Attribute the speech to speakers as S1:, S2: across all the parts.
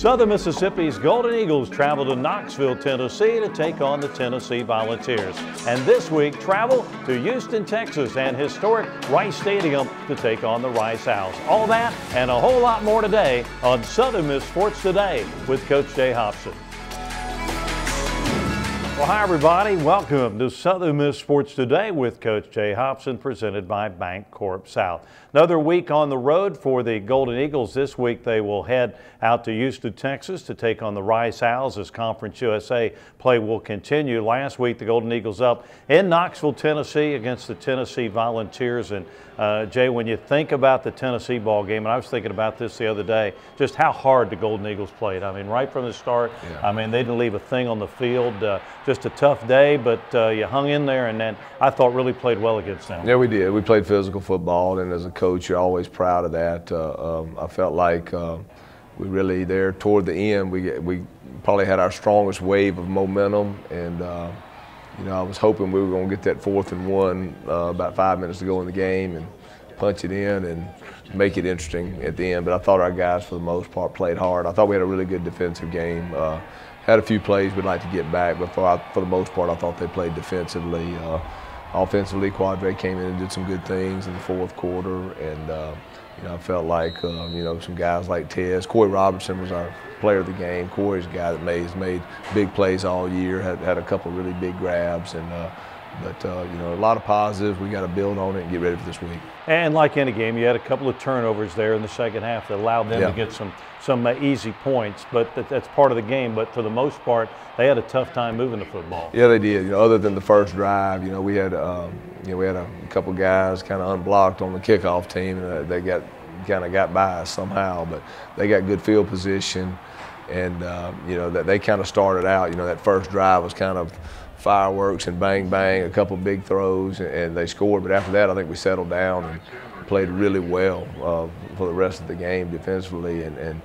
S1: Southern Mississippi's Golden Eagles travel to Knoxville, Tennessee to take on the Tennessee Volunteers. And this week travel to Houston, Texas and historic Rice Stadium to take on the Rice Owls. All that and a whole lot more today on Southern Miss Sports Today with Coach Jay Hobson. Well, hi everybody. Welcome to Southern Miss Sports Today with Coach Jay Hobson, presented by Bancorp South. Another week on the road for the Golden Eagles. This week they will head out to Houston, Texas to take on the Rice Owls as Conference USA play will continue. Last week the Golden Eagles up in Knoxville, Tennessee against the Tennessee Volunteers. And Jay, when you think about the Tennessee ball game, and I was thinking about this the other day, just how hard the Golden Eagles played. I mean, right from the start, I mean, they didn't leave a thing on the field. Just a tough day, but you hung in there, and then I thought really played well against them.
S2: Yeah, we did. We played physical football, and as a coach, you're always proud of that. I felt like we really, there toward the end, we probably had our strongest wave of momentum, and you know, I was hoping we were going to get that 4th and 1, about 5 minutes to go in the game, and punch it in and make it interesting at the end. But I thought our guys, for the most part, played hard. I thought we had a really good defensive game. Had a few plays we'd like to get back, but for the most part, I thought they played defensively. Offensively, Quadre came in and did some good things in the 4th quarter, and you know, I felt like you know, some guys like Tez. Corey Robertson was our player of the game. Corey's a guy that has made big plays all year. Had a couple really big grabs, and but you know, a lot of positives. We got to build on it and get ready for this week.
S1: And like any game, you had a couple of turnovers there in the second half that allowed them to get some easy points, but that's part of the game. But for the most part, they had a tough time moving the football. Yeah,
S2: they did. You know, other than the first drive, you know, we had a couple guys kind of unblocked on the kickoff team, and they kind of got by us somehow. But they got good field position, and you know, that they kind of started out. You know, that first drive was kind of fireworks and bang bang, a couple of big throws, and they scored. But after that, I think we settled down and played really well for the rest of the game defensively, and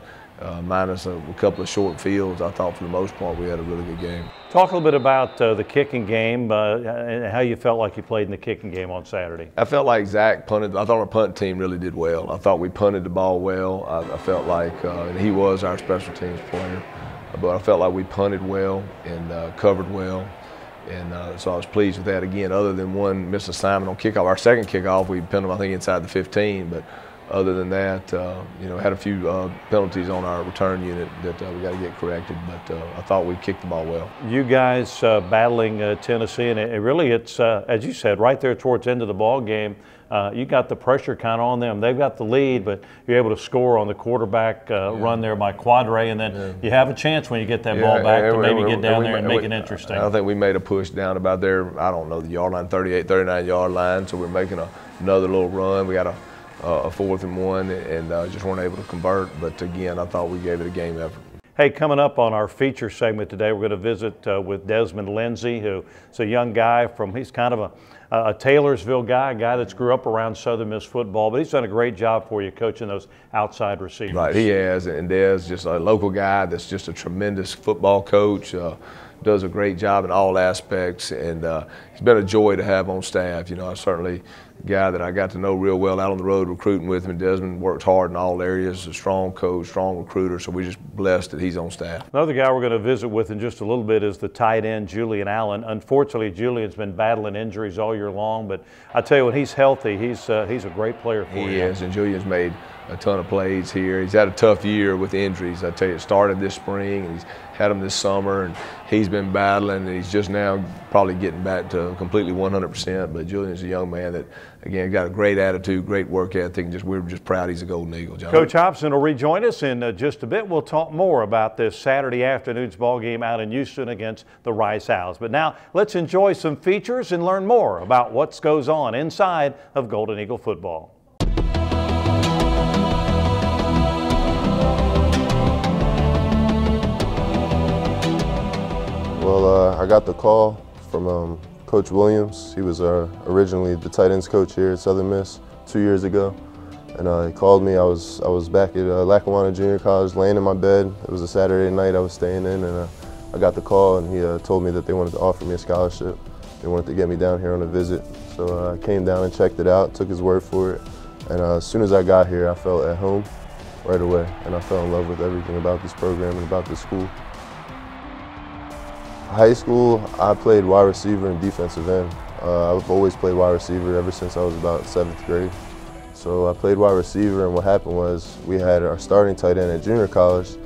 S2: minus a couple of short fields. I thought for the most part we had a really good game.
S1: Talk a little bit about the kicking game and how you felt like you played in the kicking game on Saturday.
S2: I felt like Zach punted. I thought our punt team really did well. I thought we punted the ball well. I felt like, and he was our special teams player, but I felt like we punted well and covered well. And so I was pleased with that. Again, other than one missed assignment on kickoff. Our second kickoff, we pinned them, I think, inside the 15. But other than that, you know, had a few penalties on our return unit that we got to get corrected. But I thought we kicked the ball well. You
S1: guys battling Tennessee, and it's as you said, right there towards the end of the ball game. You got the pressure kind of on them. They've got the lead, but you're able to score on the quarterback run there by Quadre, and then you have a chance when you get that ball back to maybe get down there and make it interesting.
S2: I think we made a push down about there, I don't know, the yard line, 38, 39 yard line, so we're making another little run. We got a 4th and 1 and just weren't able to convert, but again, I thought we gave it a game effort.
S1: Hey, coming up on our feature segment today, we're going to visit with Desmond Lindsay, who's a young guy he's kind of a Taylorsville guy, a guy that's grew up around Southern Miss football, but he's done a great job for you coaching those outside receivers.
S2: Right, he has, and Des, just a local guy that's just a tremendous football coach, does a great job in all aspects, and he's been a joy to have on staff. You know, certainly a guy that I got to know real well out on the road recruiting with him, and Desmond works hard in all areas, a strong coach, strong recruiter, so we're just blessed that he's on staff.
S1: Another guy we're going to visit with in just a little bit is the tight end, Julian Allen. Unfortunately, Julian's been battling injuries all year long, but I tell you, when he's healthy, he's a great player for you.
S2: He is, and Julian's made a ton of plays here. He's had a tough year with injuries. I tell you, it started this spring, and he's had them this summer, and he's been battling, and he's just now probably getting back to completely 100%. But Julian's a young man that, again, got a great attitude, great work ethic, and we're just proud he's a Golden Eagle, John.
S1: Coach Hobson will rejoin us in just a bit. We'll talk more about this Saturday afternoon's ball game out in Houston against the Rice Owls. But now let's enjoy some features and learn more about what goes on inside of Golden Eagle football.
S3: Well, I got the call from Coach Williams. He was originally the tight ends coach here at Southern Miss 2 years ago, and he called me. I was back at Lackawanna Junior College, laying in my bed. It was a Saturday night I was staying in, and I got the call, and he told me that they wanted to offer me a scholarship. They wanted to get me down here on a visit, so I came down and checked it out, took his word for it, and as soon as I got here, I felt at home. right away, and I fell in love with everything about this program and about this school. High school, I played wide receiver and defensive end. I've always played wide receiver ever since I was about 7th grade. So I played wide receiver, and what happened was we had our starting tight end at junior college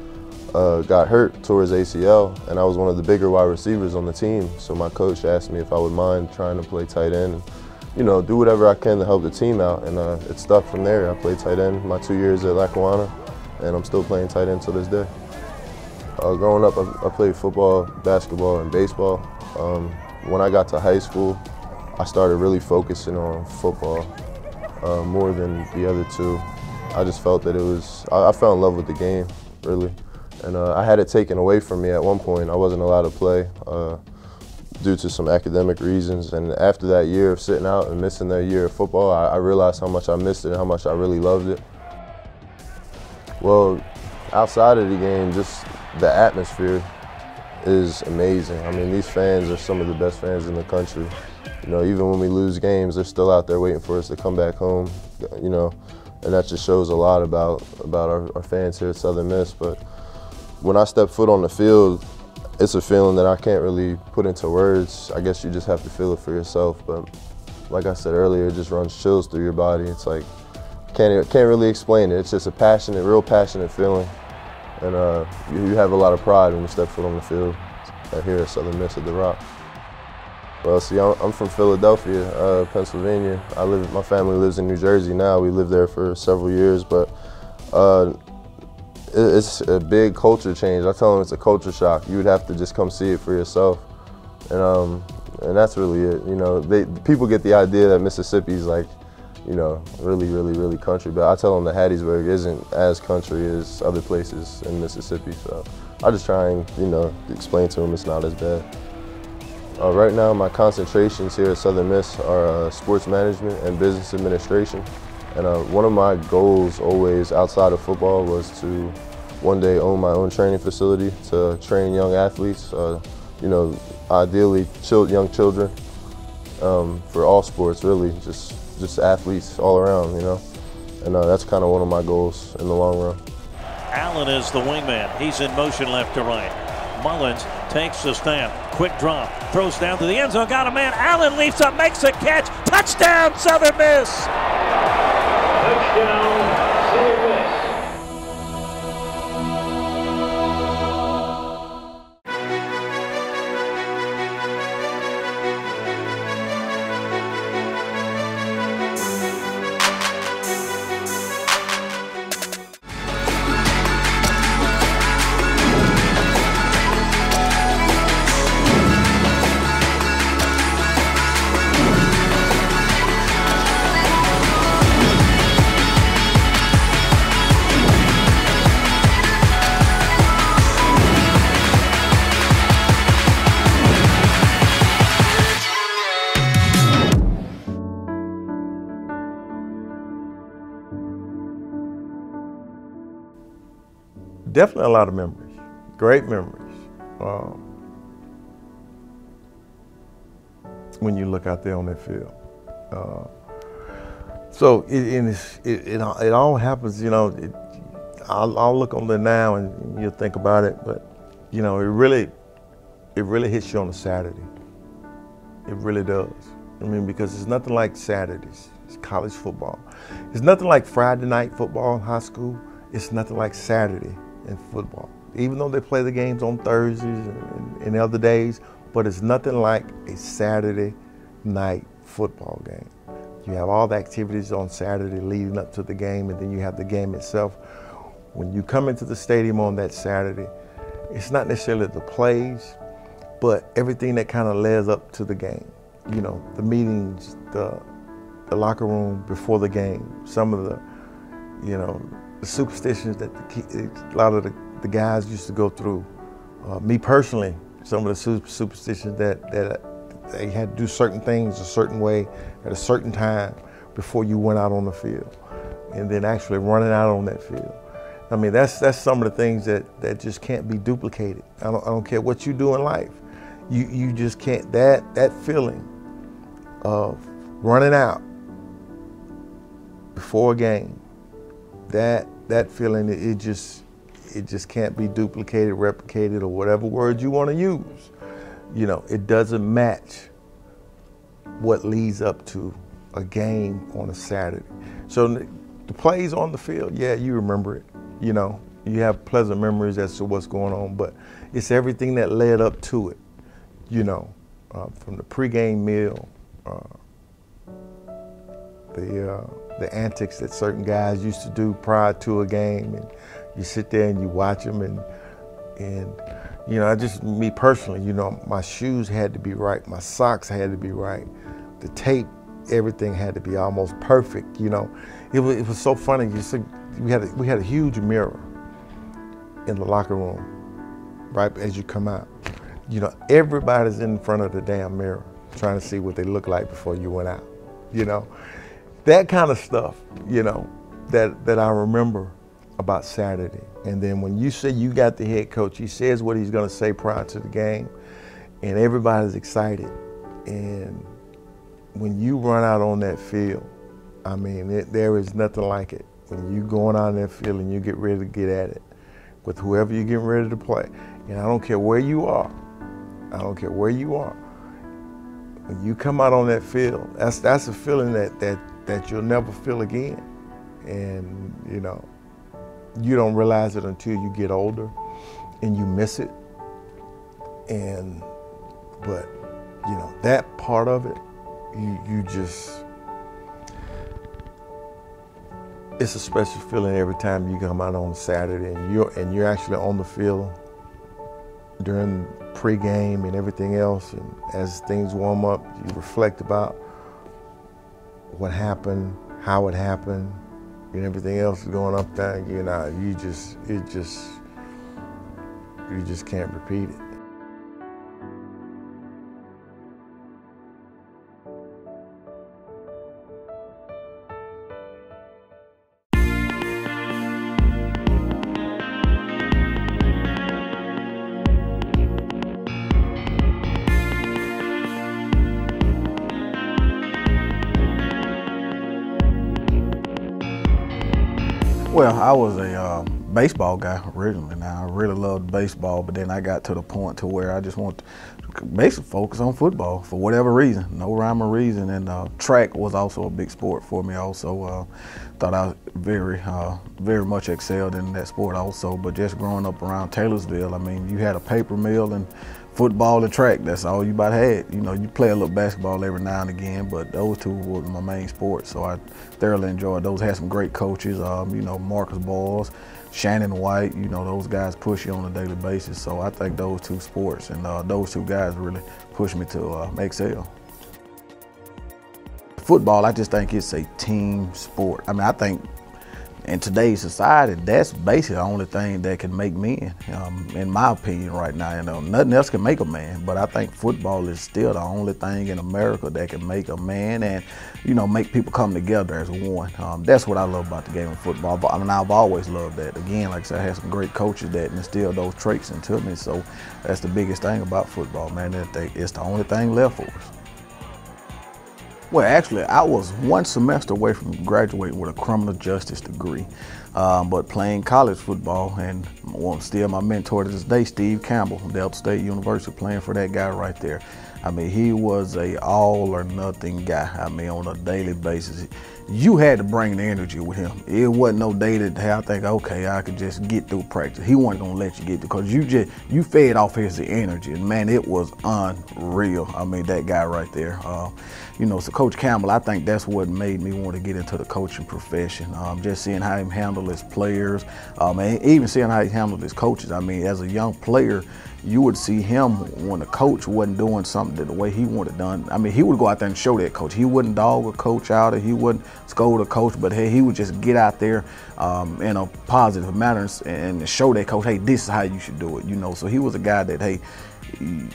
S3: got hurt, tore his ACL, and I was one of the bigger wide receivers on the team. So my coach asked me if I would mind trying to play tight end and, you know, do whatever I can to help the team out, and it stuck from there. I played tight end my 2 years at Lackawanna, and I'm still playing tight end to this day. Growing up, I played football, basketball, and baseball. When I got to high school, I started really focusing on football more than the other two. I just felt that I fell in love with the game, really. And I had it taken away from me at one point. I wasn't allowed to play due to some academic reasons. And after that year of sitting out and missing that year of football, I realized how much I missed it and how much I really loved it. Well, outside of the game, just the atmosphere is amazing. I mean, these fans are some of the best fans in the country. You know, even when we lose games, they're still out there waiting for us to come back home, you know, and that just shows a lot about our fans here at Southern Miss. But when I step foot on the field, it's a feeling that I can't really put into words. I guess you just have to feel it for yourself. But like I said earlier, it just runs chills through your body. It's like, can't really explain it. It's just a passionate, real passionate feeling. And you have a lot of pride when you step foot on the field here at Southern Miss at The Rock. Well, see, I'm from Philadelphia, Pennsylvania. My family lives in New Jersey now. We lived there for several years, but it's a big culture change. I tell them it's a culture shock. You would have to just come see it for yourself, and that's really it. You know, people get the idea that Mississippi's like, you know, really country, but I tell them that Hattiesburg isn't as country as other places in Mississippi. So I just try and, you know, explain to them it's not as bad. Right now, my concentrations here at Southern Miss are sports management and business administration. And one of my goals always outside of football was to one day own my own training facility to train young athletes, you know, ideally young children for all sports, really, just athletes all around, you know. And that's kind of one of my goals in the long run.
S4: Allen is the wingman. He's in motion left to right. Mullins takes the snap. Quick drop. Throws down to the end zone. Got a man. Allen leaps up, makes a catch. Touchdown, Southern Miss.
S1: Touchdown, Southern Miss.
S5: Definitely a lot of memories, great memories. When you look out there on that field. So it all happens, you know, I'll look on there now and you'll think about it, but you know, it really hits you on a Saturday. It really does. I mean, because it's nothing like Saturdays. It's college football. It's nothing like Friday night football in high school. It's nothing like Saturday in football. Even though they play the games on Thursdays and other days, but it's nothing like a Saturday night football game. You have all the activities on Saturday leading up to the game, and then you have the game itself. When you come into the stadium on that Saturday, it's not necessarily the plays, but everything that kind of leads up to the game. You know, the meetings, the locker room before the game, some of the, you know, the superstitions that a lot of the guys used to go through. Me personally, some of the superstitions that they had to do certain things a certain way at a certain time before you went out on the field, and then actually running out on that field. I mean, that's some of the things that just can't be duplicated. I don't care what you do in life. You just can't, that feeling of running out before a game, that that feeling, it just can't be duplicated, replicated, or whatever word you want to use. You know, it doesn't match what leads up to a game on a Saturday. So the plays on the field, yeah, you remember it. You know, you have pleasant memories as to what's going on, but it's everything that led up to it. You know, from the pregame meal, the antics that certain guys used to do prior to a game, and you sit there and you watch them, and you know, me personally, you know, my shoes had to be right, my socks had to be right, the tape, everything had to be almost perfect. You know, it was so funny. You see, we had a huge mirror in the locker room right as you come out. You know, everybody's in front of the damn mirror trying to see what they look like before you went out. You know, that kind of stuff, you know, that I remember about Saturday. And then when you say you got the head coach, he says what he's going to say prior to the game, and everybody's excited. And when you run out on that field, I mean, there is nothing like it. When you going out on that field and you get ready to get at it with whoever you're getting ready to play. And I don't care where you are. I don't care where you are. When you come out on that field, that's a feeling that you'll never feel again. And, you know, you don't realize it until you get older and you miss it. But, you know, that part of it, you just, it's a special feeling every time you come out on Saturday and you're actually on the field during pregame and everything else. And as things warm up, you reflect about what happened, how it happened, and everything else is going up there. You know, you just can't repeat it.
S6: Well, I was a baseball guy originally. Now, I really loved baseball, but then I got to the point to where I just want to basically focus on football for whatever reason, no rhyme or reason. And track was also a big sport for me also. Thought I very much excelled in that sport also, but just growing up around Taylorsville, I mean, you had a paper mill and football and track, that's all you about had. You know, you play a little basketball every now and again, but those two were my main sports, so I thoroughly enjoyed those. Had some great coaches, you know, Marcus Boyles, Shannon White, you know, those guys push you on a daily basis, so I think those two sports and those two guys really pushed me to excel. Football, I just think it's a team sport. I mean, I think in today's society, that's basically the only thing that can make men, in my opinion right now. You know, nothing else can make a man, but I think football is still the only thing in America that can make a man and, you know, make people come together as one. That's what I love about the game of football. But I mean, I've always loved that. Again, like I said, I had some great coaches that instilled those traits into me, so that's the biggest thing about football, man. It's the only thing left for us. Well, actually, I was one semester away from graduating with a criminal justice degree, but playing college football, and still my mentor to this day, Steve Campbell from Delta State University, playing for that guy right there. I mean, he was a all or nothing guy. I mean, on a daily basis. You had to bring the energy with him. It wasn't no day that, hey, I think, okay, I could just get through practice. He wasn't gonna let you get through, because you fed off his energy, and man, it was unreal. I mean, that guy right there. You know, so Coach Campbell, I think that's what made me want to get into the coaching profession. Just seeing how he handled his players, and even seeing how he handled his coaches. I mean, as a young player, you would see him when the coach wasn't doing something the way he wanted done. I mean, he would go out there and show that coach. He wouldn't dog a coach out, or he wouldn't scold a coach, but hey, he would just get out there in a positive manner and show that coach, hey, this is how you should do it. You know, so he was a guy that, hey,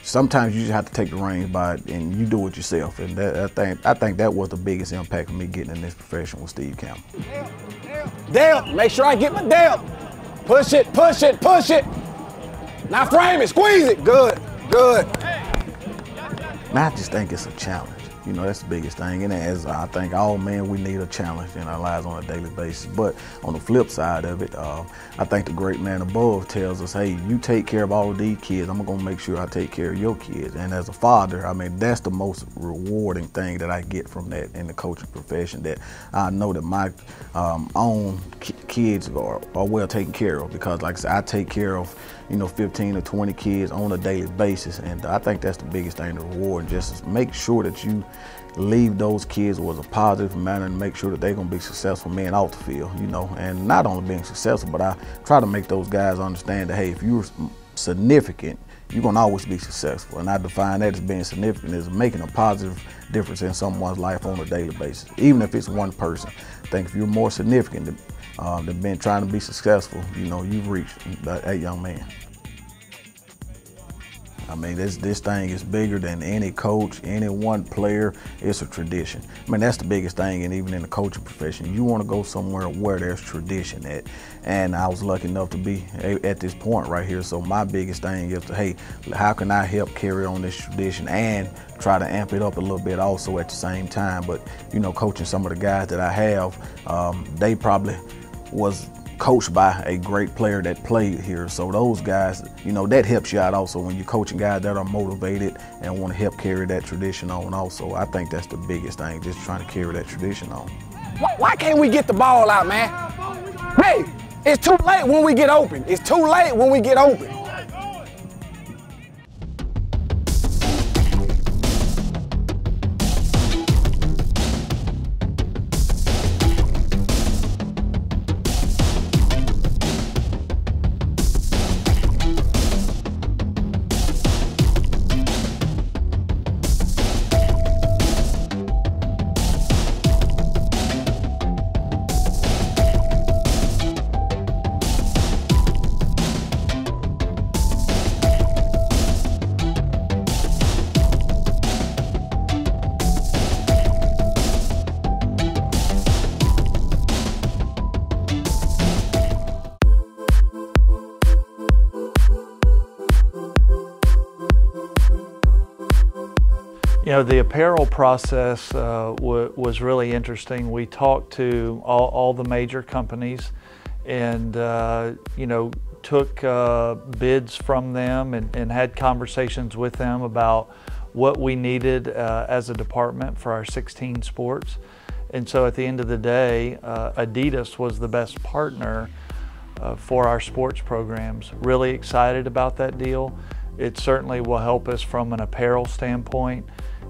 S6: sometimes you just have to take the reins by it and you do it yourself. And I think that was the biggest impact for me getting in this profession with Steve Campbell.
S7: Dale, make sure I get my Dale. Push it, push it, push it. Now frame it, squeeze it. Good, good.
S6: And I just think it's a challenge. You know, that's the biggest thing. And as I think all men, we need a challenge in our lives on a daily basis. But on the flip side of it, I think the great man above tells us, hey, you take care of all of these kids, I'm gonna make sure I take care of your kids. And as a father, I mean, that's the most rewarding thing that I get from that in the coaching profession, that I know that my own kids are well taken care of, because like I said, I take care of, you know, 15 or 20 kids on a daily basis. And I think that's the biggest thing to reward, just to make sure that you leave those kids with a positive manner and make sure that they're gonna be successful men off the field, you know. And not only being successful, but I try to make those guys understand that, hey, if you're significant, you're gonna always be successful. And I define that as being significant as making a positive difference in someone's life on a daily basis, even if it's one person. I think if you're more significant than being trying to be successful, you know, you've reached that young man. I mean, this thing is bigger than any coach, any one player. It's a tradition. I mean, that's the biggest thing, and even in the coaching profession, you want to go somewhere where there's tradition at. And I was lucky enough to be at this point right here. So my biggest thing is to, hey, how can I help carry on this tradition and try to amp it up a little bit also at the same time. But, you know, coaching some of the guys that I have, they probably was coached by a great player that played here. So those guys, you know, that helps you out also when you're coaching guys that are motivated and want to help carry that tradition on also. I think that's the biggest thing, just trying to carry that tradition on.
S7: Why can't we get the ball out, man? Hey, it's too late when we get open. It's too late when we get open.
S8: You know, the apparel process was really interesting. We talked to all the major companies and, you know, took bids from them and had conversations with them about what we needed as a department for our 16 sports. And so at the end of the day, Adidas was the best partner for our sports programs. Really excited about that deal. It certainly will help us from an apparel standpoint.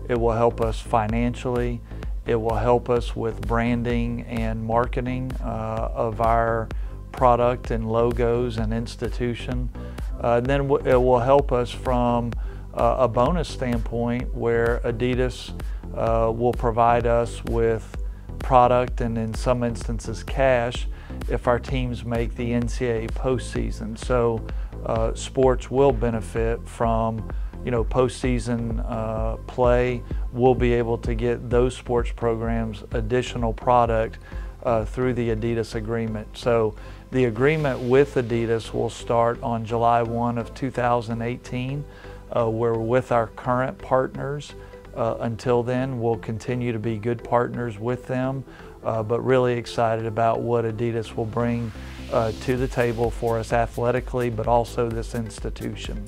S8: It will help us financially. It will help us with branding and marketing of our product and logos and institution. Then it will help us from a bonus standpoint, where Adidas will provide us with product and in some instances cash if our teams make the NCAA postseason. So sports will benefit from, you know, postseason play. We'll be able to get those sports programs additional product through the Adidas agreement. So the agreement with Adidas will start on July 1 of 2018. We're with our current partners. Until then, we'll continue to be good partners with them, but really excited about what Adidas will bring to the table for us athletically, but also this institution.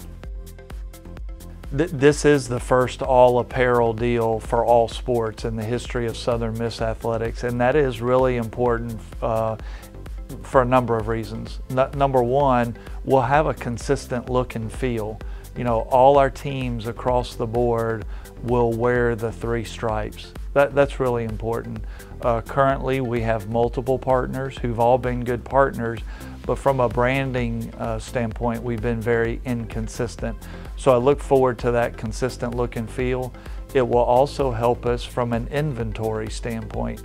S8: This is the first all apparel deal for all sports in the history of Southern Miss Athletics, and that is really important for a number of reasons. Number one, we'll have a consistent look and feel. You know, all our teams across the board will wear the 3 stripes. That's really important. Currently, we have multiple partners who've all been good partners, but from a branding standpoint, we've been very inconsistent. So I look forward to that consistent look and feel. It will also help us from an inventory standpoint.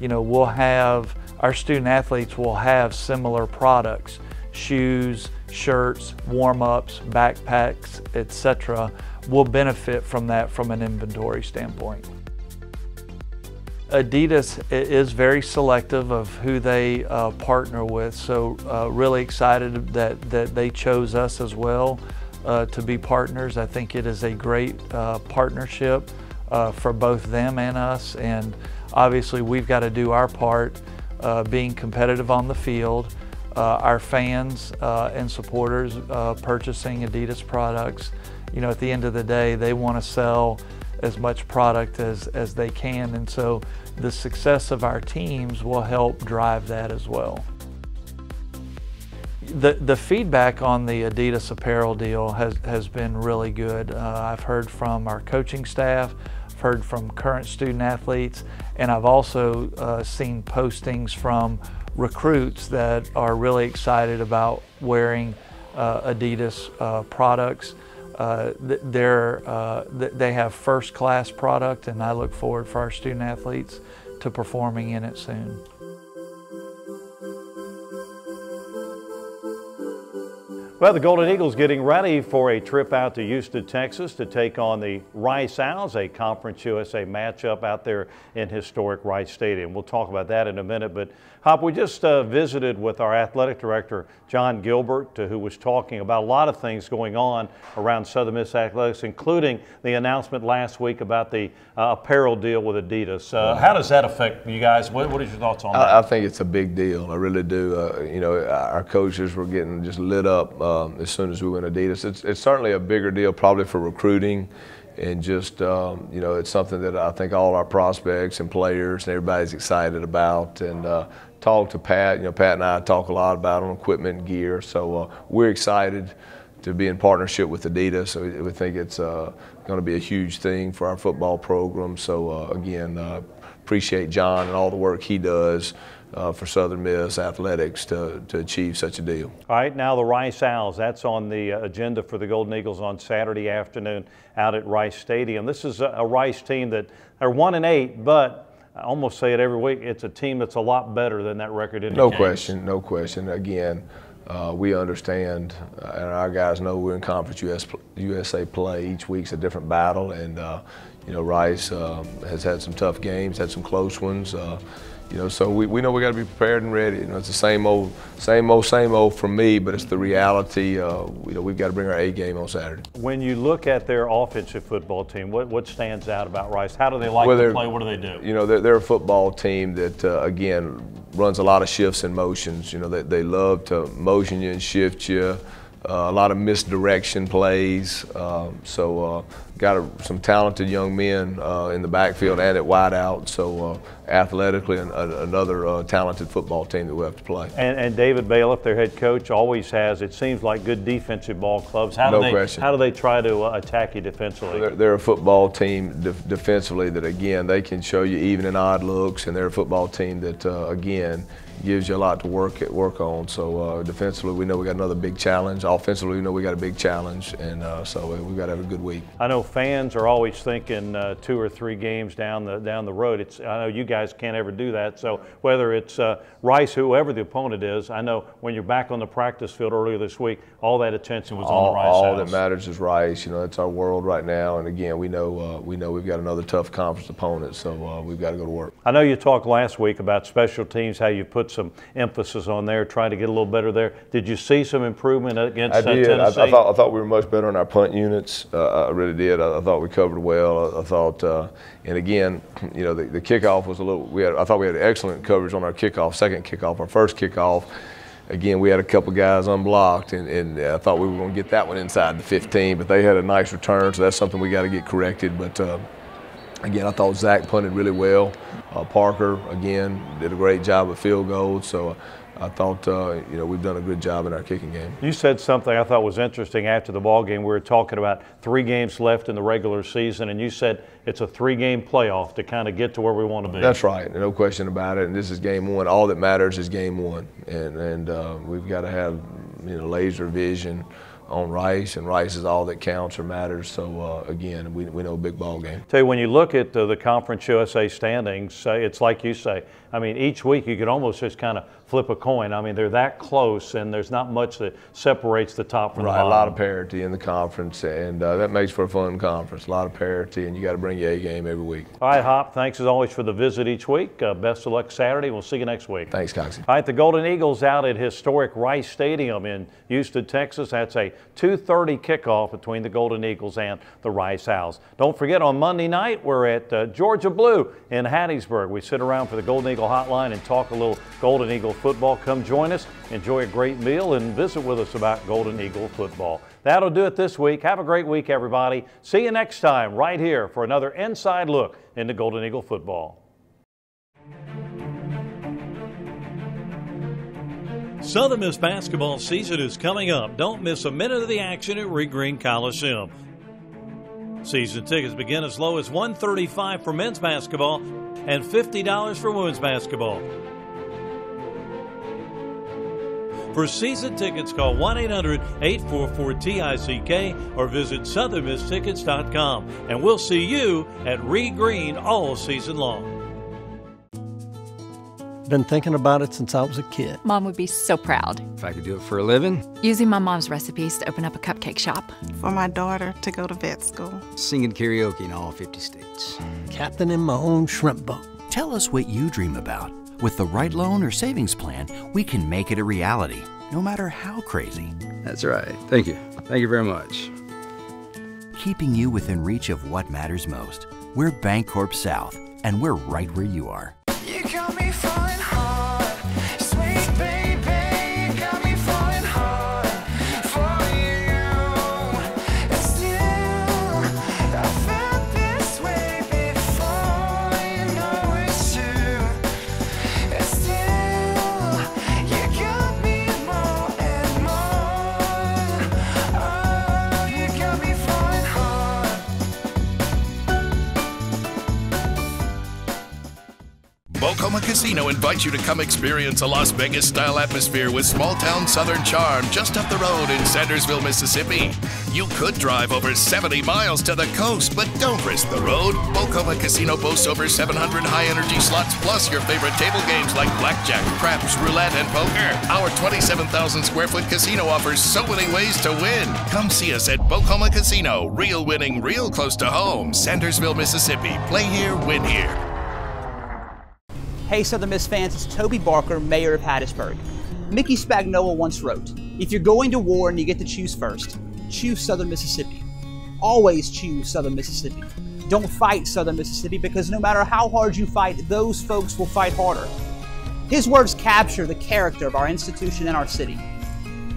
S8: You know, we'll have, our student athletes will have similar products, shoes, shirts, warm-ups, backpacks, etc. Will benefit from that from an inventory standpoint. Adidas is very selective of who they partner with, so really excited that they chose us as well to be partners. I think it is a great partnership for both them and us. And obviously we've got to do our part being competitive on the field. Our fans and supporters purchasing Adidas products, you know, at the end of the day, they want to sell as much product as they can, and so the success of our teams will help drive that as well. The feedback on the Adidas apparel deal has been really good. I've heard from our coaching staff, I've heard from current student athletes, and I've also seen postings from recruits that are really excited about wearing Adidas products. They have first-class product, and I look forward for our student athletes to performing in it soon.
S1: Well, the Golden Eagles getting ready for a trip out to Houston, Texas to take on the Rice Owls, a Conference USA matchup out there in historic Rice Stadium. We'll talk about that in a minute, but Hop, we just visited with our athletic director, John Gilbert, who was talking about a lot of things going on around Southern Miss Athletics, including the announcement last week about the apparel deal with Adidas. How does that affect you guys? What is your thoughts on that?
S2: I think it's a big deal. I really do. You know, our coaches were getting just lit up as soon as we went Adidas. It's certainly a bigger deal probably for recruiting, and just you know, it's something that I think all our prospects and players and everybody's excited about. And talk to Pat. You know, Pat and I talk a lot about on equipment and gear. So we're excited to be in partnership with Adidas. So we think it's going to be a huge thing for our football program. So again, appreciate John and all the work he does for Southern Miss Athletics to achieve such a deal.
S1: All right, now the Rice Owls, that's on the agenda for the Golden Eagles on Saturday afternoon out at Rice Stadium. This is a Rice team that they're 1-8, but I almost say it every week, it's a team that's a lot better than that record indicates.
S2: No question, no question. Again, we understand, and our guys know we're in Conference USA play. Each week's a different battle, and you know, Rice has had some tough games, had some close ones. You know, so we know we got to be prepared and ready. You know, it's the same old for me, but it's the reality. You know, we've got to bring our A game on Saturday.
S1: When you look at their offensive football team, what stands out about Rice? How do they like to play? What do they do?
S2: You know, they're a football team that again runs a lot of shifts and motions. You know, they love to motion you and shift you. A lot of misdirection plays. Got some talented young men in the backfield and at wideout. So athletically, another talented football team that we have to play.
S1: And David Bailiff, their head coach, always has, it seems like, good defensive ball clubs. How do they try to attack you defensively?
S2: They're a football team defensively that, again, they can show you even and odd looks, and they're a football team that, again, gives you a lot to work on. So defensively, we know we got another big challenge. Offensively, we know we got a big challenge, and so we've got to have a good week.
S1: I know fans are always thinking 2 or 3 games down the road. I know you guys can't ever do that. So whether it's Rice, whoever the opponent is, I know when you're back on the practice field earlier this week, all that attention was on the Rice
S2: All
S1: house.
S2: that matters is Rice. You know, it's our world right now, and again, we know we've got another tough conference opponent, so we've got to go to work.
S1: I know you talked last week about special teams, how you put some emphasis on there, trying to get a little better there. Did you see some improvement against Tennessee?
S2: I thought we were much better on our punt units. I really did. I thought we covered well. I thought, and again, you know, the kickoff was a little. I thought we had excellent coverage on our kickoff, second kickoff, our first kickoff. Again, we had a couple guys unblocked, and I thought we were going to get that one inside the 15, but they had a nice return, so that's something we got to get corrected. But again, I thought Zach punted really well. Parker, again, did a great job with field goals. So I thought, you know, we've done a good job in our kicking game.
S1: You said something I thought was interesting after the ball game. We were talking about 3 games left in the regular season, and you said it's a 3-game playoff to kind of get to where we want to be.
S2: That's right, no question about it. And this is game 1. All that matters is game 1, and we've got to have, you know, laser vision on Rice, and Rice is all that counts or matters. So again, we know a big ball game.
S1: Tell you, when you look at the Conference USA standings, it's like you say. I mean, each week you could almost just kind of flip a coin. I mean, they're that close, and there's not much that separates the top from the bottom.
S2: A lot of parity in the conference, and that makes for a fun conference. A lot of parity, and you got to bring your A game every week.
S1: All right, Hop, thanks as always for the visit each week. Best of luck Saturday. We'll see you next week.
S2: Thanks, Coxie.
S1: All right, the Golden Eagles out at historic Rice Stadium in Houston, Texas. That's a 2:30 kickoff between the Golden Eagles and the Rice Owls. Don't forget, on Monday night, we're at Georgia Blue in Hattiesburg. We sit around for the Golden Eagle Hotline and talk a little Golden Eagle football. Come join us, enjoy a great meal, and visit with us about Golden Eagle football. That'll do it this week. Have a great week, everybody. See you next time right here for another inside look into Golden Eagle football.
S4: Southern Miss basketball season is coming up. Don't miss a minute of the action at Reed Green Coliseum. Season tickets begin as low as $135 for men's basketball and $50 for women's basketball. For season tickets, call 1-800-844-TICK or visit southernmisstickets.com. And we'll see you at Reed Green all season long.
S9: Been thinking about it since I was a kid.
S10: Mom would be so proud.
S11: If I could do it for a living.
S10: Using my mom's recipes to open up a cupcake shop.
S12: For my daughter to go to vet school.
S11: Singing karaoke in all 50 states.
S9: Captaining my own shrimp boat.
S13: Tell us what you dream about. With the right loan or savings plan, we can make it a reality, no matter how crazy.
S11: That's right. Thank you. Thank you very much.
S13: Keeping you within reach of what matters most. We're Bancorp South, and we're right where you are.
S14: You got me falling hard, sweet baby, got me falling hard for you. And still, I felt this way before, you know it's true. And still, you got me more and more. Oh, you got me falling hard.
S15: Bocoma Casino invites you to come experience a Las Vegas-style atmosphere with small-town Southern charm just up the road in Sandersville, Mississippi. You could drive over 70 miles to the coast, but don't risk the road. Bocoma Casino boasts over 700 high-energy slots, plus your favorite table games like blackjack, craps, roulette, and poker. Our 27,000-square-foot casino offers so many ways to win. Come see us at Bocoma Casino. Real winning, real close to home. Sandersville, Mississippi. Play here, win here.
S16: Hey Southern Miss fans, it's Toby Barker, Mayor of Hattiesburg. Mickey Spagnola once wrote, "If you're going to war and you get to choose first, choose Southern Mississippi. Always choose Southern Mississippi. Don't fight Southern Mississippi, because no matter how hard you fight, those folks will fight harder." His words capture the character of our institution and our city.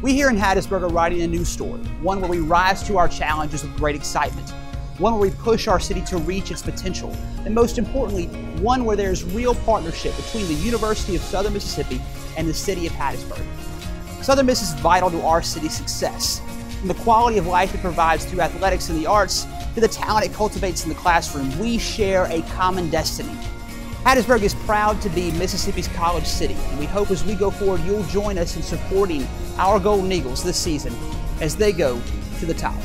S16: We here in Hattiesburg are writing a new story, one where we rise to our challenges with great excitement, one where we push our city to reach its potential, and most importantly, one where there's real partnership between the University of Southern Mississippi and the city of Hattiesburg. Southern Miss is vital to our city's success, from the quality of life it provides through athletics and the arts to the talent it cultivates in the classroom. We share a common destiny. Hattiesburg is proud to be Mississippi's college city, and we hope as we go forward you'll join us in supporting our Golden Eagles this season as they go to the top.